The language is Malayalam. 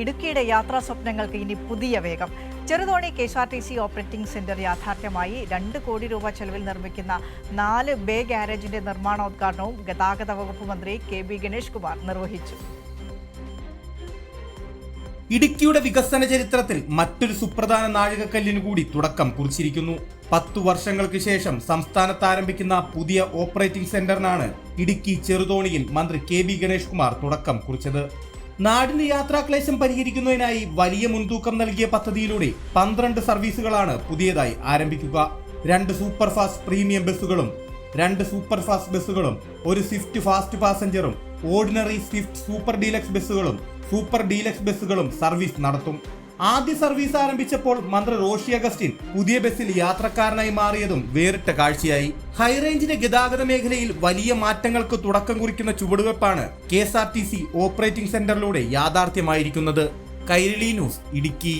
ഇടുക്കിയുടെ യാത്രാ സ്വപ്നങ്ങൾക്ക് ഇനി പുതിയ വേഗം. ചെറുതോണി KSRTC ഓപ്പറേറ്റിംഗ് സെന്റർ യാഥാർത്ഥ്യമായി 2 കോടി രൂപ ചെലവിൽ നിർമ്മിക്കുന്ന 4 ബേ ഗാരേജിന്റെ നിർമ്മാണോദ്ഘാടനവും ഗതാഗത വകുപ്പ് മന്ത്രി KB ഗണേഷ് കുമാർ നിർവഹിച്ചു. ഇടുക്കിയുടെ വികസന ചരിത്രത്തിൽ മറ്റൊരു സുപ്രധാന നാഴികക്കല്ലിനു കൂടി തുടക്കം കുറിച്ചിരിക്കുന്നു. 10 വർഷങ്ങൾക്ക് ശേഷം സംസ്ഥാനത്ത് ആരംഭിക്കുന്ന പുതിയ ഓപ്പറേറ്റിംഗ് സെന്ററിനാണ് ഇടുക്കി ചെറുതോണിയിൽ മന്ത്രി KB ഗണേഷ് കുമാർ തുടക്കം കുറിച്ചത്. നാടിന്റെ യാത്രാക്ലേശം പരിഹരിക്കുന്നതിനായി വലിയ മുൻതൂക്കം നൽകിയ പദ്ധതിയിലൂടെ 12 സർവീസുകളാണ് പുതിയതായി ആരംഭിക്കുക. 2 സൂപ്പർ ഫാസ്റ്റ് പ്രീമിയം ബസ്സുകളും 2 സൂപ്പർ ഫാസ്റ്റ് ബസ്സുകളും 1 സ്വിഫ്റ്റ് ഫാസ്റ്റ് പാസഞ്ചറും ഓർഡിനറി സ്വിഫ്റ്റ് സൂപ്പർ ഡീലക്സ് ബസ്സുകളും സൂപ്പർ ഡീലക്സ് ബസ്സുകളും സർവീസ് നടത്തും. ആദ്യ സർവീസ് ആരംഭിച്ചപ്പോൾ മന്ത്രി റോഷി അഗസ്റ്റിൻ പുതിയ ബസ്സിൽ യാത്രക്കാരനായി മാറിയതും വേറിട്ട കാഴ്ചയായി. ഹൈറേഞ്ചിന്റെ ഗതാഗത മേഖലയിൽ വലിയ മാറ്റങ്ങൾക്ക് തുടക്കം കുറിക്കുന്ന ചുവടുവെപ്പാണ് KSRTC ഓപ്പറേറ്റിംഗ് സെന്ററിലൂടെ യാഥാർത്ഥ്യമായിരിക്കുന്നത്. കൈരളി ന്യൂസ്, ഇടുക്കി.